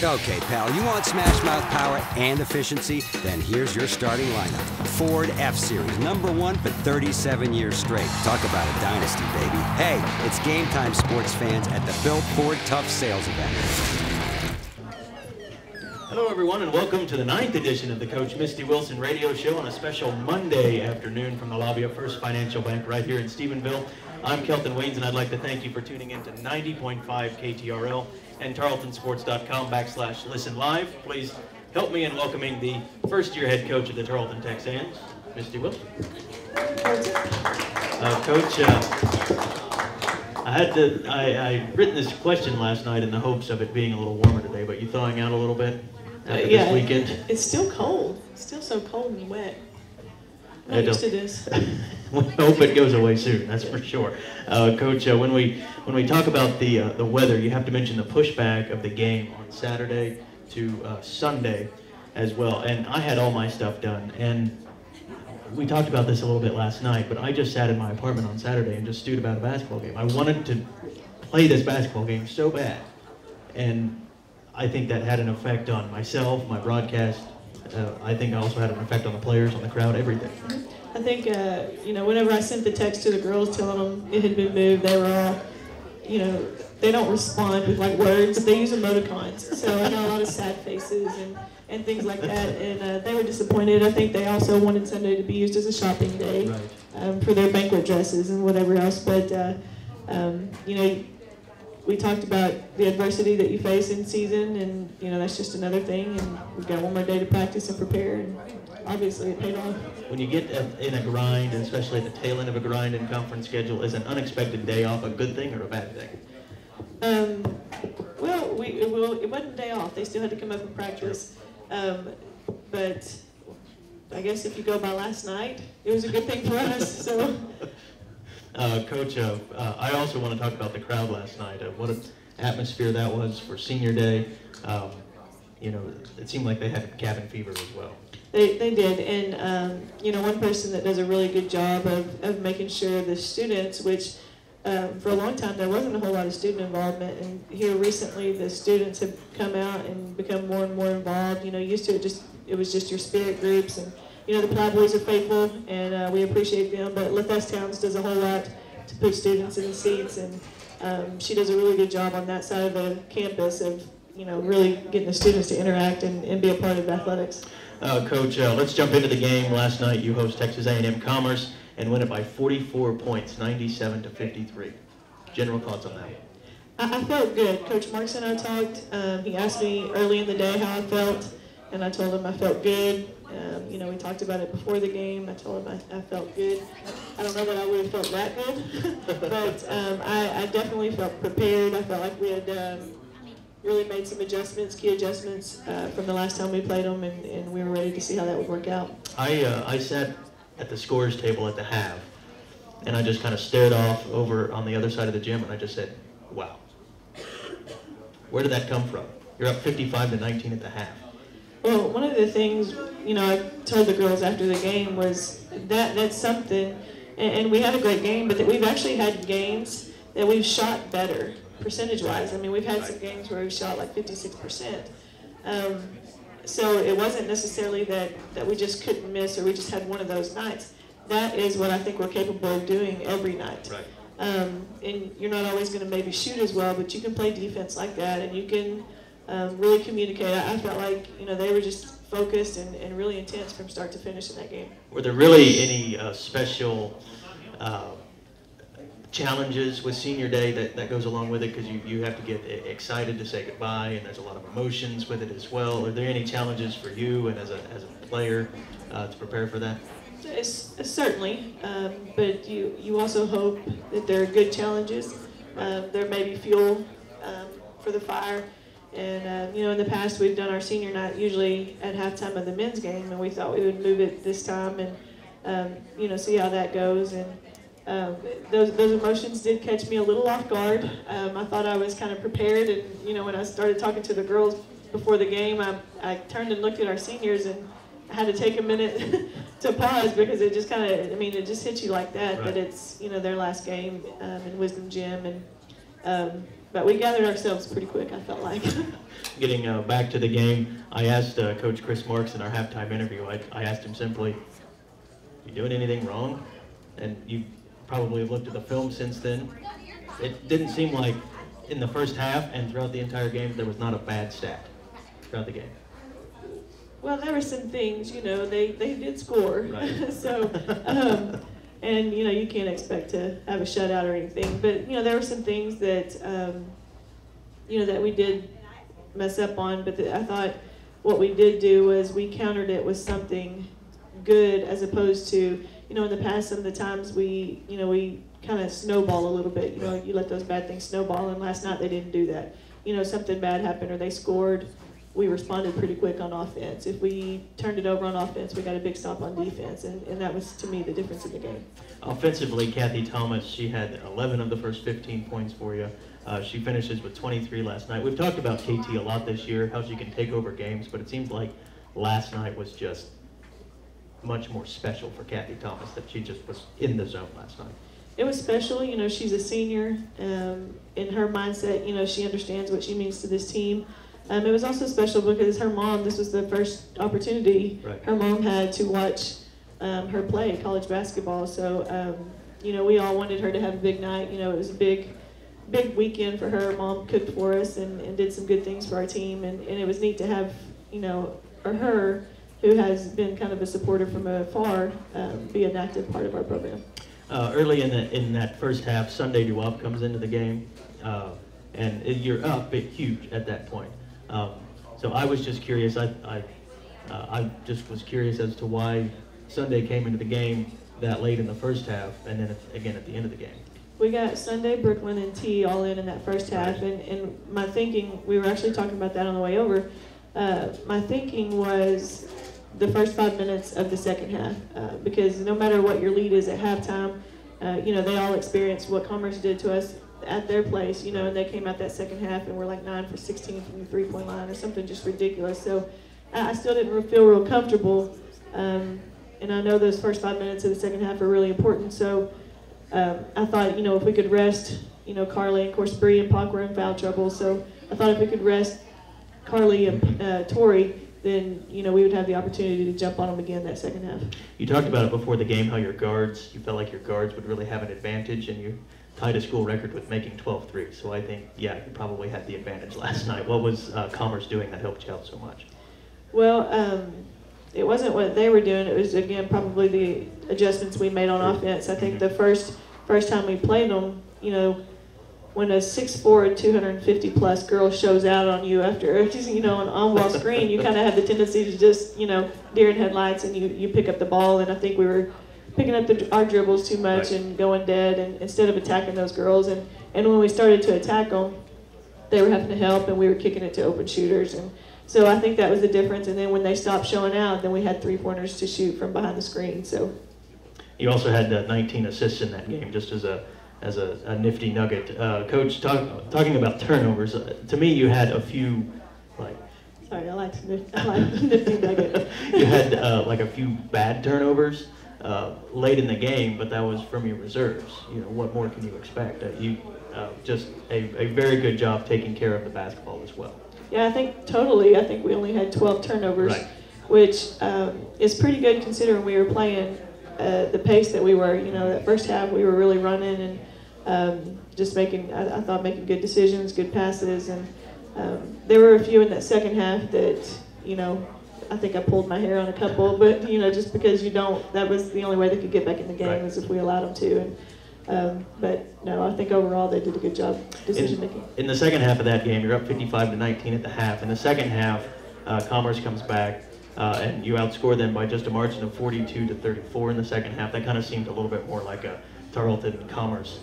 Okay, pal, you want smash mouth power and efficiency? Then here's your starting lineup. Ford F-Series, #1 for 37 years straight. Talk about a dynasty, baby. Hey, it's game time, sports fans, at the Bill Ford Tough Sales Event. Hello, everyone, and welcome to the 9th edition of the Coach Misty Wilson radio show on a special Monday afternoon from the lobby of First Financial Bank right here in Stephenville. I'm Kelton Waynes, and I'd like to thank you for tuning in to 90.5 KTRL and tarletonsports.com/listen live. Please help me in welcoming the first-year head coach of the Tarleton Texans, Misty Wilson. Coach, I written this question last night in the hopes of it being a little warmer today, but you thawing out a little bit after this weekend? It's still cold. It's still so cold and wet. I'm not used to this. We hope it goes away soon, that's for sure. Coach, when we talk about the weather, you have to mention the pushback of the game on Saturday to Sunday as well. And I had all my stuff done, and we talked about this a little bit last night, but I just sat in my apartment on Saturday and just stewed about a basketball game. I wanted to play this basketball game so bad, and I think that had an effect on myself, my broadcast. I think I also had an effect on the players, on the crowd, everything. I think, whenever I sent the text to the girls telling them it had been moved, they were all, they don't respond with like words. They use emoticons. So I got a lot of sad faces and things like that. And they were disappointed. I think they also wanted Sunday to be used as a shopping day for their banquet dresses and whatever else. But, we talked about the adversity that you face in season, and that's just another thing. And we've got one more day to practice and prepare, and obviously it paid off. When you get in a grind, and especially at the tail end of a grind in conference schedule, is an unexpected day off a good thing or a bad thing? It wasn't a day off. They still had to come up and practice. But I guess if you go by last night, it was a good thing for us. So. Coach, I also want to talk about the crowd last night. What an atmosphere that was for senior day. It seemed like they had cabin fever as well. They did, and one person that does a really good job of making sure the students, which for a long time there wasn't a whole lot of student involvement, and here recently the students have come out and become more and more involved. Used to it was just your spirit groups, and the Plowboys are faithful, and we appreciate them, but Lithess Towns does a whole lot to put students in the seats, and she does a really good job on that side of the campus of, really getting the students to interact and be a part of athletics. Coach, let's jump into the game. Last night you host Texas A&M Commerce and win it by 44 points, 97-53. General thoughts on that? I felt good. Coach Marks and I talked. He asked me early in the day how I felt, and I told him I felt good. We talked about it before the game. I told him I felt good. I don't know that I would have felt that good, but I definitely felt prepared. I felt like we had really made some key adjustments from the last time we played them, and we were ready to see how that would work out. I sat at the scores table at the half, and I just kind of stared off over on the other side of the gym, and I just said, wow. Where did that come from? You're up 55-19 at the half. Well, one of the things, I told the girls after the game was that's something, and we had a great game, but that we've actually had games that we've shot better, percentage-wise. I mean, we've had some games where we've shot like 56%. So it wasn't necessarily that we just couldn't miss or we just had one of those nights. That is what I think we're capable of doing every night. Right. And you're not always going to maybe shoot as well, but you can play defense like that, and you can really communicate. I felt like they were just focused and really intense from start to finish in that game. Were there really any special challenges with senior day that goes along with it, because you have to get excited to say goodbye, and there's a lot of emotions with it as well? Are there any challenges for you and as a player to prepare for that? Certainly, but you also hope that there are good challenges. There may be fuel for the fire. And, in the past we've done our senior night usually at halftime of the men's game, and we thought we would move it this time and, see how that goes. And those emotions did catch me a little off guard. I thought I was kind of prepared, and, when I started talking to the girls before the game, I turned and looked at our seniors, and I had to take a minute to pause, because it just kind of, it just hits you like that, right. That it's, their last game in Wisdom Gym. And but we gathered ourselves pretty quick, I felt like. Getting back to the game, I asked Coach Chris Marks in our halftime interview, I asked him simply, you doing anything wrong? And you probably have looked at the film since then. It didn't seem like in the first half and throughout the entire game there was not a bad stat throughout the game. Well, there were some things, you know, they did score. Right. So, and, you know, you can't expect to have a shutout or anything. But, you know, there were some things that, you know, that we did mess up on. But I thought what we did do was we countered it with something good, as opposed to, you know, in the past, some of the times we kind of snowball a little bit. You know, you let those bad things snowball. And last night they didn't do that. You know, something bad happened or they scored. We responded pretty quick on offense. If we turned it over on offense, we got a big stop on defense, and that was, to me, the difference in the game. Offensively, Kathy Thomas, she had 11 of the first 15 points for you. She finishes with 23 last night. We've talked about KT a lot this year, how she can take over games, but it seems like last night was just much more special for Kathy Thomas, that she just was in the zone last night. It was special. You know, she's a senior. In her mindset, you know, she understands what she means to this team. It was also special because her mom, this was the first opportunity her mom had to watch her play college basketball. So, you know, we all wanted her to have a big night. You know, it was a big weekend for her. Mom cooked for us and did some good things for our team. And it was neat to have, you know, her, who has been kind of a supporter from afar, be an active part of our program. Early in that first half, Sunday Duop comes into the game, and you're up huge at that point. So I was just curious. I just was curious as to why Sunday came into the game that late in the first half, and then again at the end of the game. We got Sunday, Brooklyn, and T all in that first half, and my thinking, we were actually talking about that on the way over. My thinking was the first 5 minutes of the second half, because no matter what your lead is at halftime, you know, they all experienced what Commerce did to us at their place, you know, and they came out that second half and were like 9 for 16 from the three-point line or something just ridiculous. So I still didn't feel real comfortable, and I know those first 5 minutes of the second half are really important. So I thought, you know, if we could rest, you know, Carly, and of course Bree and Pac were in foul trouble, so I thought if we could rest Carly and Tori, then, you know, we would have the opportunity to jump on them again that second half. You talked about it before the game, how you felt like your guards would really have an advantage, and you tied a school record with making 12 threes. So I think, yeah, you probably had the advantage last night. What was Commerce doing that helped you out so much? Well, it wasn't what they were doing. It was, again, probably the adjustments we made on offense. I think the first time we played them, you know, when a 6'4", 250-plus girl shows out on you after, you know, an on-ball screen, you kind of have the tendency to just, you know, deer in headlights, and you pick up the ball. And I think we were picking up our dribbles too much and going dead, and instead of attacking those girls. And when we started to attack them, they were having to help, and we were kicking it to open shooters. And so I think that was the difference. And then when they stopped showing out, then we had three-pointers to shoot from behind the screen. So you also had 19 assists in that game, just as a nifty nugget. Coach, talking about turnovers, to me you had a few, like... Sorry, I like nifty nugget. You had like a few bad turnovers late in the game, but that was from your reserves. You know, what more can you expect? You just a very good job taking care of the basketball as well. Yeah, I think we only had 12 turnovers, which is pretty good considering we were playing the pace that we were. You know, that first half we were really running and just making, I thought, making good decisions, good passes, and there were a few in that second half that, you know, I think I pulled my hair on a couple, but, you know, just because that was the only way they could get back in the game is if we allowed them to. And but no, I think overall they did a good job decision making. In the second half of that game, you're up 55-19 at the half. In the second half, Commerce comes back, and you outscore them by just a margin of 42-34 in the second half. That kind of seemed a little bit more like a Tarleton Commerce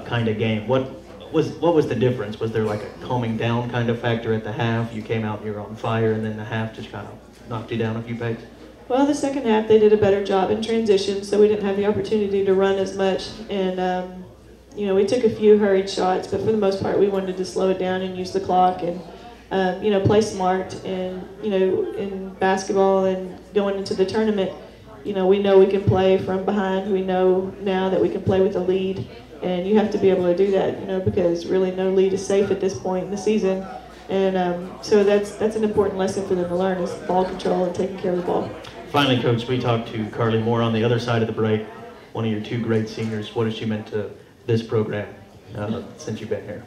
kind of game. What was the difference? Was there like a calming down kind of factor at the half? You came out and you were on fire, and then the half just kind of knocked you down a few pegs? Well, the second half they did a better job in transition, so we didn't have the opportunity to run as much. And you know, we took a few hurried shots, but for the most part, we wanted to slow it down and use the clock and you know, play smart. And you know, in basketball and going into the tournament, you know we can play from behind. We know now that we can play with a lead, And you have to be able to do that, because really no lead is safe at this point in the season. And so that's an important lesson for them to learn, is ball control and taking care of the ball. Finally, Coach, we talked to Carly Moore on the other side of the break, one of your two great seniors. What has she meant to this program since you've been here?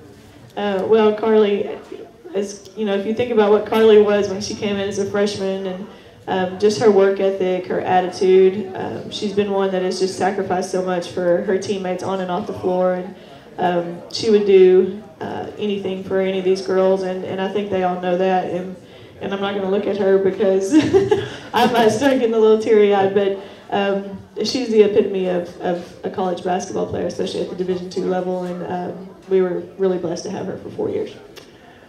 Well, Carly, if you think about what Carly was when she came in as a freshman, and just her work ethic, her attitude, she's been one that has just sacrificed so much for her teammates on and off the floor, and she would do anything for any of these girls, and I think they all know that. And I'm not going to look at her because I might start getting a little teary-eyed, but she's the epitome of a college basketball player, especially at the Division II level, and we were really blessed to have her for 4 years.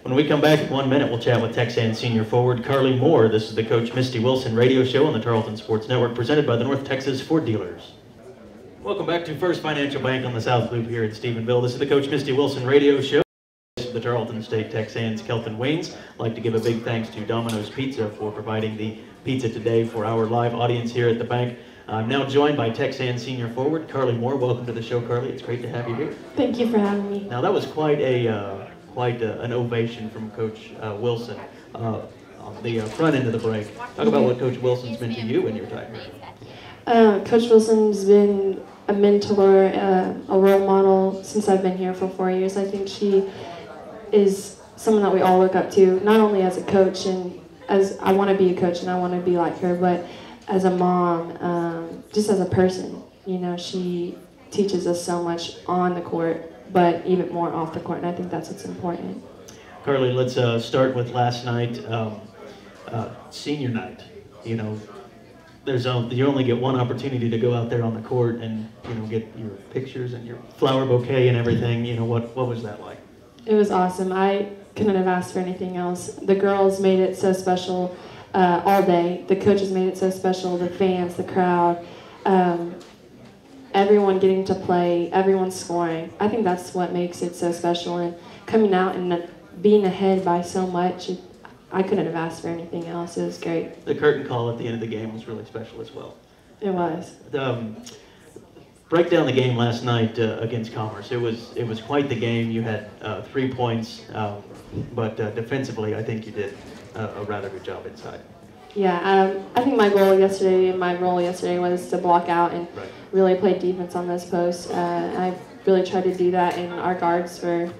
When we come back in 1 minute, we'll chat with Texas senior forward Carly Moore. This is the Coach Misty Wilson radio show on the Tarleton Sports Network, presented by the North Texas Ford Dealers. Welcome back to First Financial Bank on the South Loop here in Stephenville. This is the Coach Misty Wilson radio show. The Tarleton State Texans Kelton Waynes. I'd like to give a big thanks to Domino's Pizza for providing the pizza today for our live audience here at the bank. I'm now joined by Texans senior forward Carly Moore. Welcome to the show, Carly. It's great to have you here. Thank you for having me. Now that was quite an ovation from Coach Wilson on the front end of the break. Talk about what Coach Wilson's meant to you in your time here. Coach Wilson's been a mentor, a role model since I've been here for 4 years. I think she is someone that we all look up to, not only as a coach, and as I want to be a coach and I want to be like her, but as a mom, just as a person. She teaches us so much on the court, but even more off the court, and I think that's what's important. Carly, let's start with last night, senior night. You only get one opportunity to go out there on the court and get your pictures and your flower bouquet and everything. What was that like? It was awesome. I couldn't have asked for anything else. The girls made it so special all day. The coaches made it so special. The fans, the crowd, everyone getting to play, everyone scoring. I think that's what makes it so special. And coming out and being ahead by so much, I couldn't have asked for anything else. It was great. The curtain call at the end of the game was really special as well. It was. Break down the game last night against Commerce. It was quite the game. You had 3 points, but defensively, I think you did a rather good job inside. Yeah, I think my role yesterday was to block out and really play defense on those posts. I really tried to do that, and our guards were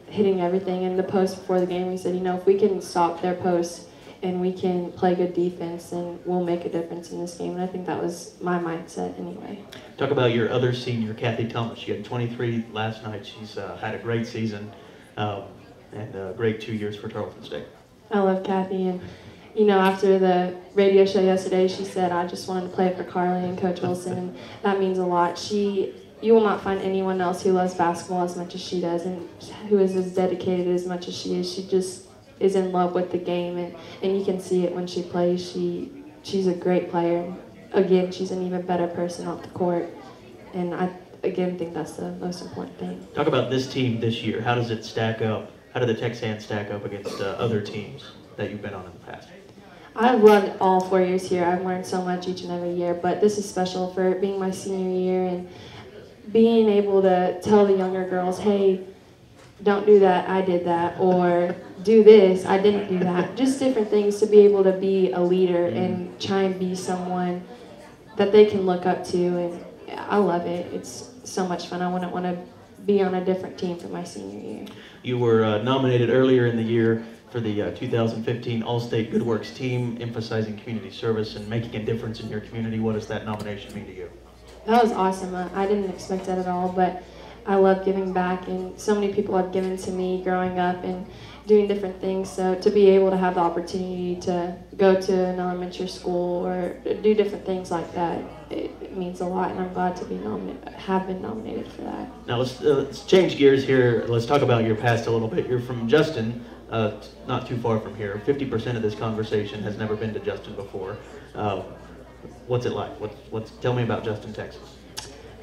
hitting everything in the post before the game. We said, if we can stop their posts and we can play good defense, then we'll make a difference in this game. And I think that was my mindset anyway. Talk about your other senior, Kathy Thomas. She had 23 last night. She's had a great season and a great 2 years for Tarleton State. I love Kathy, and after the radio show yesterday, she said, I just wanted to play for Carly and Coach Wilson, and that means a lot. You will not find anyone else who loves basketball as much as she does, and who is as dedicated as much as she is. She just is in love with the game, and you can see it when she plays. She's a great player. Again, she's an even better person off the court, and I again think that's the most important thing. Talk about this team this year. How does it stack up? How do the Texans stack up against other teams that you've been on in the past? I've loved all 4 years here. I've learned so much each and every year, but this is special for being my senior year and being able to tell the younger girls, hey, don't do that, I did that, or do this, I didn't do that. Just different things to be able to be a leader and try and be someone that they can look up to, and I love it. It's so much fun. I wouldn't want to be on a different team for my senior year. You were nominated earlier in the year for the 2015 All-State Good Works team, emphasizing community service and making a difference in your community. What does that nomination mean to you? That was awesome. I didn't expect that at all, but I love giving back, and so many people have given to me growing up and doing different things. So to be able to have the opportunity to go to an elementary school or do different things like that, it means a lot, and I'm glad to be have been nominated for that. Now let's change gears here. Let's talk about your past a little bit. You're from Justin, not too far from here. 50% of this conversation has never been to Justin before. What's it like? Tell me about Justin, Texas.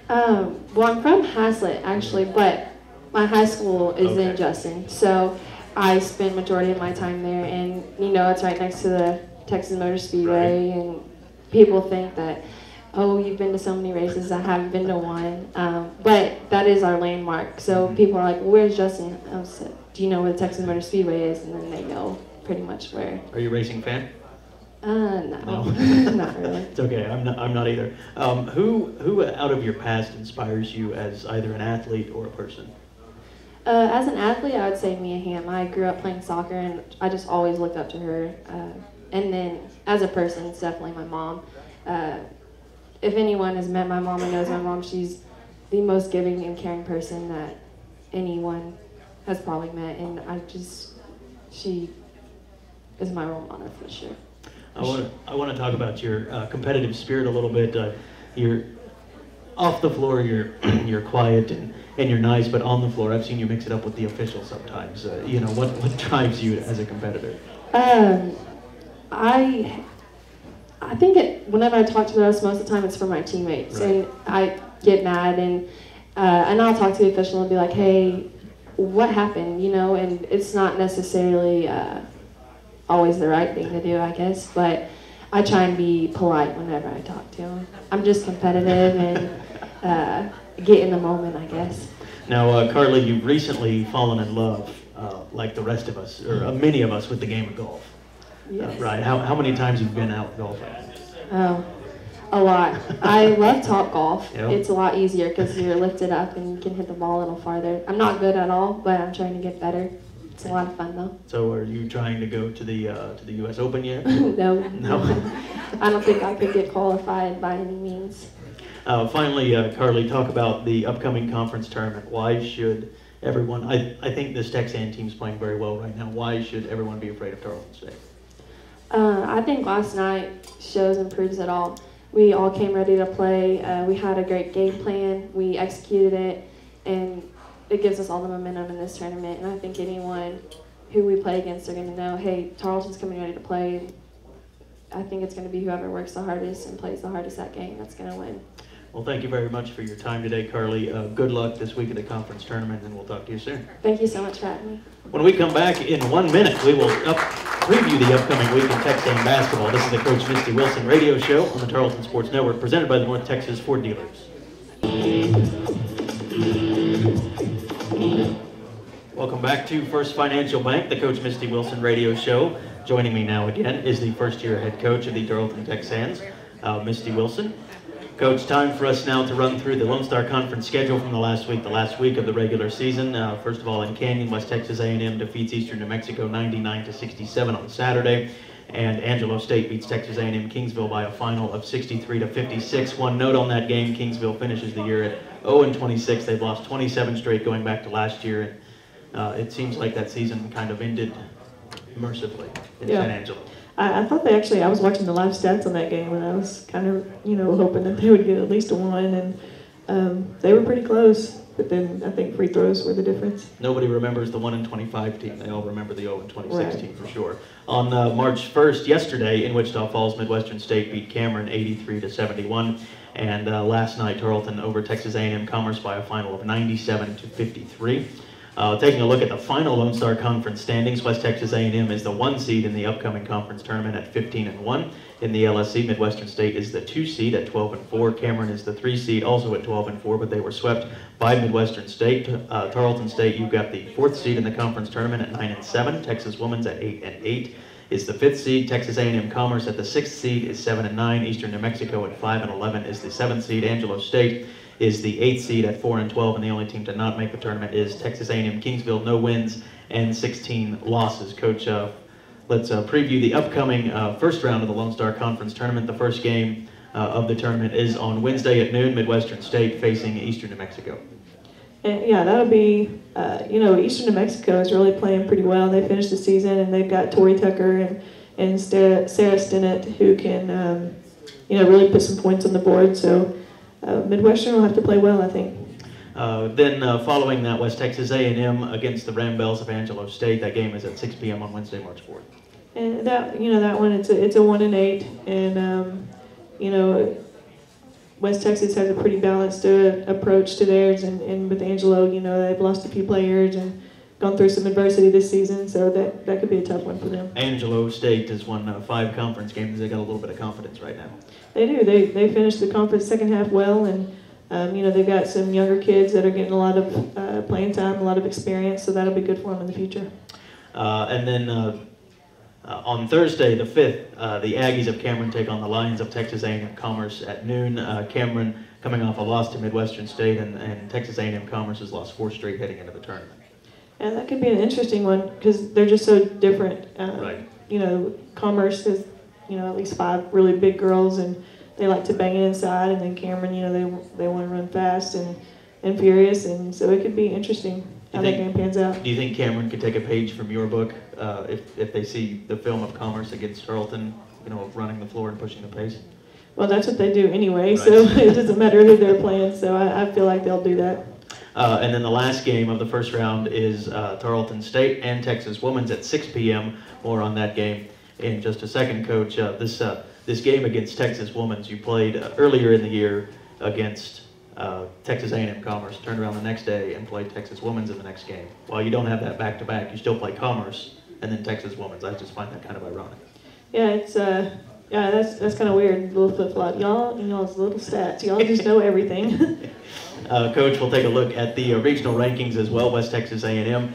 Well, I'm from Haslett, actually, but my high school is in Justin, so I spend majority of my time there, and it's right next to the Texas Motor Speedway, and people think that oh, you've been to so many races, I haven't been to one. But that is our landmark. So people are like, well, where's Justin? I said, do you know where the Texas Motor Speedway is? And then they know pretty much where. Are you a racing fan? No. Not really. It's okay. I'm not either. Who out of your past inspires you as either an athlete or a person? As an athlete, I would say Mia Hamm. I grew up playing soccer, and I just always looked up to her. And then, as a person, it's definitely my mom. If anyone has met my mom and knows my mom, she's the most giving and caring person that anyone has probably met, and she is my role model for sure. I want to talk about your competitive spirit a little bit. You're off the floor, you're quiet and you're nice, but on the floor, I've seen you mix it up with the officials sometimes. What drives you as a competitor? I think whenever I talk to the rest, most of the time it's for my teammates, right. And I get mad and I'll talk to the official and be like, hey, what happened? And it's not necessarily always the right thing to do, I guess, but I try and be polite whenever I talk to them. I'm just competitive and get in the moment, I guess. Now, Carly, you've recently fallen in love, like the rest of us, or many of us, with the game of golf. Yes. Right. How many times have you been out golfing? Oh, a lot. I love Top Golf. Yep. It's a lot easier because you're lifted up and you can hit the ball a little farther. I'm not good at all, but I'm trying to get better. It's a lot of fun though. So, are you trying to go to the U.S. Open yet? No. No. I don't think I could get qualified by any means. Finally, Carly, talk about the upcoming conference tournament. Why should everyone? I think this Texan team's playing very well right now. Why should everyone be afraid of Tarleton State? I think last night shows and proves it all. We all came ready to play. We had a great game plan. We executed it, and it gives us all the momentum in this tournament. And I think anyone who we play against are going to know, hey, Tarleton's coming ready to play. I think it's going to be whoever works the hardest and plays the hardest that game that's going to win. Well, thank you very much for your time today, Carly. Good luck this week at the conference tournament, and we'll talk to you soon. Thank you so much for having me. When we come back in 1 minute, we will preview the upcoming week in Texan basketball. This is the Coach Misty Wilson radio show on the Tarleton Sports Network, presented by the North Texas Ford Dealers. Welcome back to First Financial Bank, the Coach Misty Wilson radio show. Joining me now again is the first-year head coach of the Tarleton Texans, Misty Wilson. Coach, time for us now to run through the Lone Star Conference schedule from the last week of the regular season. First of all, in Canyon, West Texas A&M defeats Eastern New Mexico 99-67 on Saturday, and Angelo State beats Texas A&M Kingsville by a final of 63-56. One note on that game: Kingsville finishes the year at 0-26. They've lost 27 straight going back to last year, and it seems like that season kind of ended mercifully in San Angelo. I thought I was watching the live stats on that game, and I was kind of, hoping that they would get at least a one, and they were pretty close, but then I think free throws were the difference. Nobody remembers the 1-25 team. They all remember the 0-26 team for sure. On March 1st, yesterday, in Wichita Falls, Midwestern State beat Cameron 83-71, and last night, Tarleton over Texas A&M Commerce by a final of 97-53. Taking a look at the final Lone Star Conference standings, West Texas A&M is the 1 seed in the upcoming conference tournament at 15-1. In the LSC, Midwestern State is the 2 seed at 12-4. Cameron is the 3 seed, also at 12-4, but they were swept by Midwestern State. Tarleton State, you've got the 4th seed in the conference tournament at 9-7. Texas Women's at 8-8 is the 5th seed. Texas A&M Commerce at the 6th seed is 7-9. Eastern New Mexico at 5-11 is the 7th seed. Angelo State is the 8th seed at 4-12, and the only team to not make the tournament is Texas A&M Kingsville, no wins and 16 losses. Coach, let's preview the upcoming first round of the Lone Star Conference tournament. The first game of the tournament is on Wednesday at noon, Midwestern State facing Eastern New Mexico. And yeah, that'll be, Eastern New Mexico is really playing pretty well. They finished the season, and they've got Tori Tucker and Sarah Stinnett who can, really put some points on the board. So Midwestern will have to play well, I think. Then following that, West Texas A&M against the Ramblers of Angelo State. That game is at 6 p.m. on Wednesday, March 4th. And that one, it's a 1-8, and West Texas has a pretty balanced approach to theirs, and with Angelo, they've lost a few players and gone through some adversity this season, so that could be a tough one for them. Angelo State has won 5 conference games. They got a little bit of confidence right now. They do. They finished the conference second half well, and they've got some younger kids that are getting a lot of playing time, a lot of experience, so that'll be good for them in the future. And then on Thursday, the 5th, the Aggies of Cameron take on the Lions of Texas A&M Commerce at noon. Cameron coming off a loss to Midwestern State, and Texas A&M Commerce has lost 4 straight heading into the tournament. And that could be an interesting one because they're just so different. Right. Commerce has, at least 5 really big girls, and they like to bang it inside. And then Cameron, they want to run fast and furious, and so it could be interesting how that game pans out. Do you think Cameron could take a page from your book if they see the film of Commerce against Tarleton, of running the floor and pushing the pace? Well, that's what they do anyway, Right. so it doesn't matter who they're playing. So I feel like they'll do that. And then the last game of the first round is Tarleton State and Texas Women's at 6 p.m. More on that game in just a second, Coach. This game against Texas Women's, you played earlier in the year against Texas A&M Commerce, turned around the next day and played Texas Women's in the next game. While you don't have that back-to-back, you still play Commerce and then Texas Women's. I just find that kind of ironic. Yeah, it's that's kind of weird, little flip-flop. Y'all's little stats. Y'all just know everything. Coach, we'll take a look at the regional rankings as well. West Texas A&M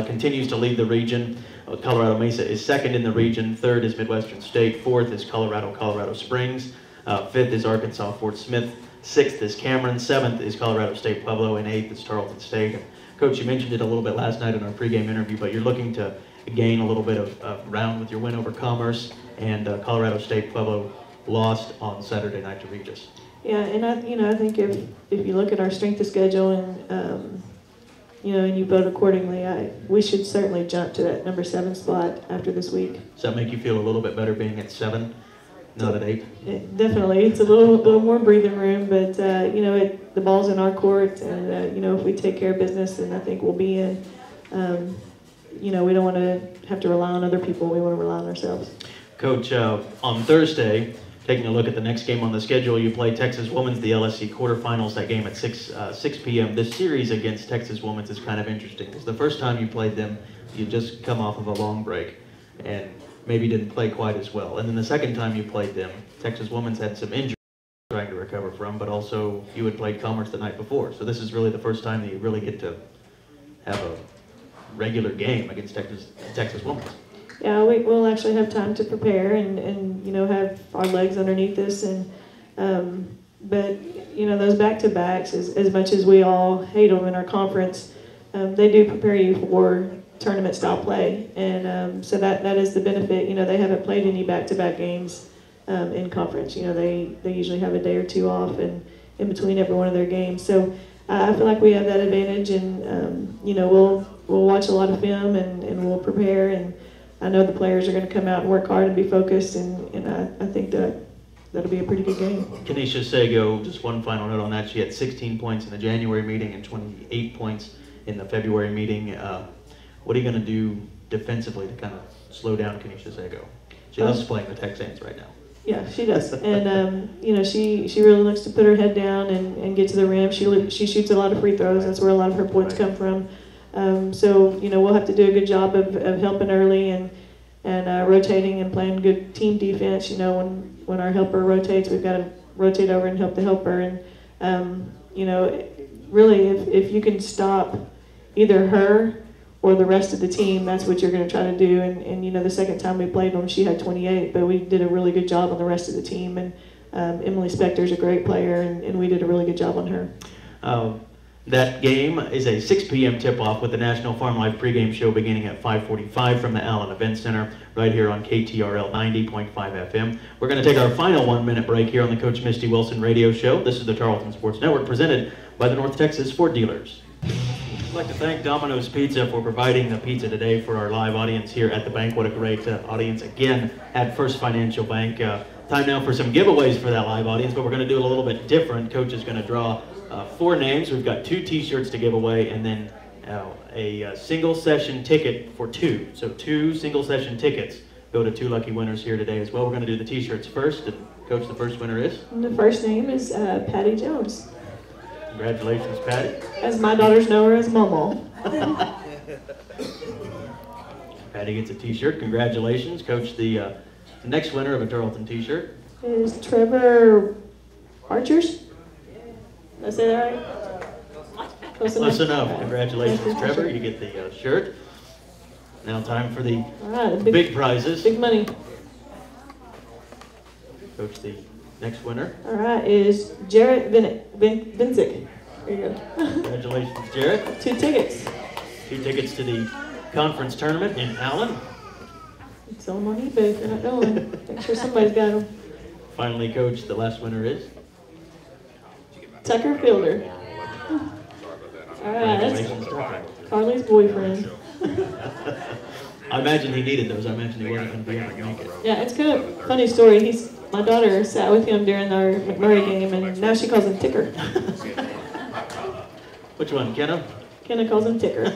continues to lead the region. Colorado Mesa is 2nd in the region. 3rd is Midwestern State. 4th is Colorado Springs. 5th is Arkansas Fort Smith. 6th is Cameron. 7th is Colorado State Pueblo. And 8th is Tarleton State. And Coach, you mentioned it a little bit last night in our pregame interview, but you're looking to gain a little bit of ground with your win over Commerce, and Colorado State Pueblo lost on Saturday night to Regis. Yeah, and I think if you look at our strength of schedule and and you vote accordingly, we should certainly jump to that number 7 spot after this week. Does that make you feel a little bit better being at 7, not at 8? Definitely, it's a little more breathing room, but the ball's in our court, and if we take care of business, then I think we'll be in. We don't want to have to rely on other people. We want to rely on ourselves. Coach, on Thursday, taking a look at the next game on the schedule, you play Texas Women's, the LSC quarterfinals. That game at 6 p.m. This series against Texas Women's is kind of interesting because the first time you played them, you just come off of a long break and maybe didn't play quite as well. And then the second time you played them, Texas Women's had some injuries trying to recover from, but also you had played Commerce the night before. So this is really the first time that you really get to have a regular game against Texas Women's. Yeah, we'll actually have time to prepare and have our legs underneath us, but those back-to-backs, as much as we all hate them in our conference, they do prepare you for tournament-style play, and so that is the benefit. They haven't played any back-to-back games in conference. They usually have a day or 2 off and in between every one of their games, so I feel like we have that advantage, and we'll watch a lot of film and we'll prepare, and I know the players are going to come out and work hard and be focused, and I think that'll be a pretty good game. Kenesha Sago, just one final note on that. She had 16 points in the January meeting and 28 points in the February meeting. What are you going to do defensively to kind of slow down Kenesha Sago? She loves playing the Texans right now. Yeah, she does, and she really looks to put her head down and get to the rim. She shoots a lot of free throws. That's where a lot of her points come from. So we'll have to do a good job of helping early and rotating and playing good team defense. When our helper rotates, we've got to rotate over and help the helper. And really, if you can stop either her or the rest of the team, that's what you're going to try to do. And the second time we played them, she had 28, but we did a really good job on the rest of the team. And Emily Spector's a great player, and we did a really good job on her. That game is a 6 p.m. tip-off with the National Farm Life pregame show beginning at 5:45 from the Allen Event Center right here on KTRL 90.5 FM. We're going to take our final 1-minute break here on the Coach Misty Wilson radio show. This is the Tarleton Sports Network presented by the North Texas Ford Dealers. I'd like to thank Domino's Pizza for providing the pizza today for our live audience here at the bank. What a great audience again at First Financial Bank. Time now for some giveaways for that live audience, but we're going to do it a little bit different. Coach is going to draw 4 names. We've got 2 t-shirts to give away, and then a single session ticket for 2. So 2 single session tickets go to 2 lucky winners here today as well. We're going to do the t-shirts first, and Coach, the first winner is? And the first name is Patty Jones. Congratulations, Patty. As my daughters know her as Momo. Patty gets a t-shirt. Congratulations, Coach. The next winner of a Tarleton t-shirt is Trevor Archers. Did I say that right? Close enough. Congratulations, Trevor. You get the shirt. Now time for the big prizes. Big money. Coach, the next winner. All right, is Jarrett Vincic. There you go. Congratulations, Jarrett. 2 tickets. 2 tickets to the conference tournament in Allen. Sell them on eBay if they're not going. Make sure somebody's got them. Finally, Coach, the last winner is? Tucker Fielder. All right, that's Carly's boyfriend. I imagine he needed those. I imagine he wasn't going to be able to make it. Yeah, it's kind of a funny story. My daughter sat with him during our McMurray game, and now she calls him Ticker. Which one, Kenna? Kenna calls him Ticker.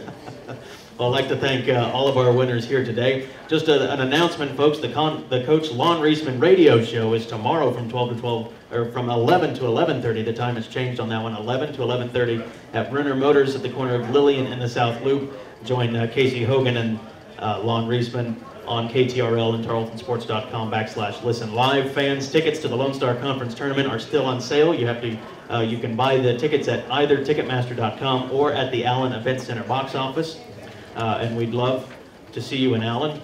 Well, I'd like to thank all of our winners here today. Just an announcement, folks. The Coach Lon Reisman radio show is tomorrow from 12 to 12, or from 11 to 11:30. The time has changed on that one. 11 to 11:30 at Brenner Motors at the corner of Lillian and the South Loop. Join Casey Hogan and Lon Reisman on KTRL and tarletonsports.com/listen live. Fans, tickets to the Lone Star Conference Tournament are still on sale. You can buy the tickets at either Ticketmaster.com or at the Allen Event Center box office. And we'd love to see you in Allen.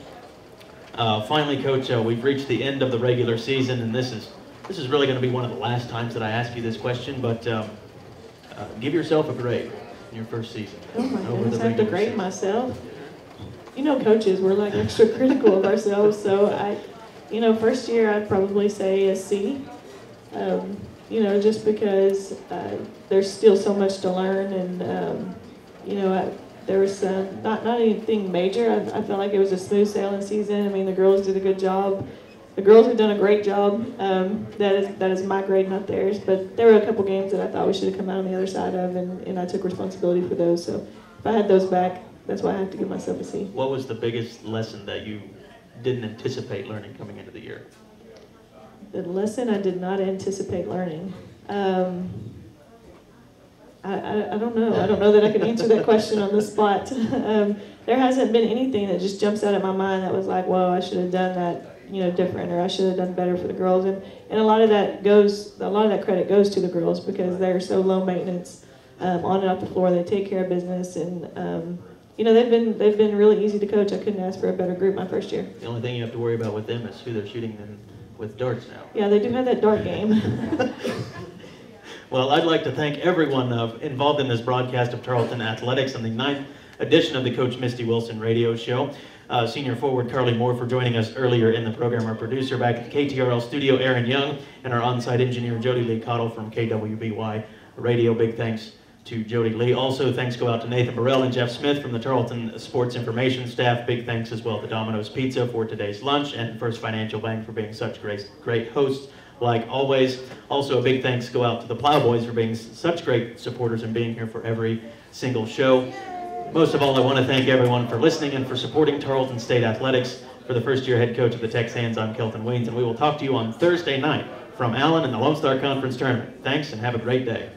Finally, Coach, we've reached the end of the regular season, and this is really going to be one of the last times that I ask you this question, but give yourself a grade in your first season. Oh my goodness, I have to grade myself. You know, coaches, we're like extra critical of ourselves, so first year I'd probably say a C. Just because there's still so much to learn, and there was not anything major. I felt like it was a smooth sailing season. I mean, the girls did a good job. The girls have done a great job. That is my grade, not theirs. But there were a couple games that I thought we should have come out on the other side of, and I took responsibility for those. So if I had those back, that's why I have to give myself a C. What was the biggest lesson that you didn't anticipate learning coming into the year? The lesson I did not anticipate learning. I don't know. I don't know that I can answer that question on the spot. There hasn't been anything that just jumps out at my mind that was like, "Whoa, I should have done that, different, or I should have done better for the girls." And a lot of that credit goes to the girls because they're so low maintenance on and off the floor. They take care of business, and they've been really easy to coach. I couldn't ask for a better group my first year. The only thing you have to worry about with them is who they're shooting them with darts now. Yeah, they do have that dart game. Well, I'd like to thank everyone involved in this broadcast of Tarleton Athletics on the 9th edition of the Coach Misty Wilson radio show. Senior forward Carly Moore for joining us earlier in the program. Our producer back at the KTRL studio, Aaron Young, and our on-site engineer, Jody Lee Cottle from KWBY Radio. Big thanks to Jody Lee. Also, thanks go out to Nathan Burrell and Jeff Smith from the Tarleton Sports Information staff. Big thanks as well to Domino's Pizza for today's lunch, and First Financial Bank for being such great hosts like always. Also, a big thanks go out to the Plowboys for being such great supporters and being here for every single show. Most of all, I want to thank everyone for listening and for supporting Tarleton State Athletics. For the first-year head coach of the Texans, I'm Kelton Weens, and we will talk to you on Thursday night from Allen in the Lone Star Conference Tournament. Thanks, and have a great day.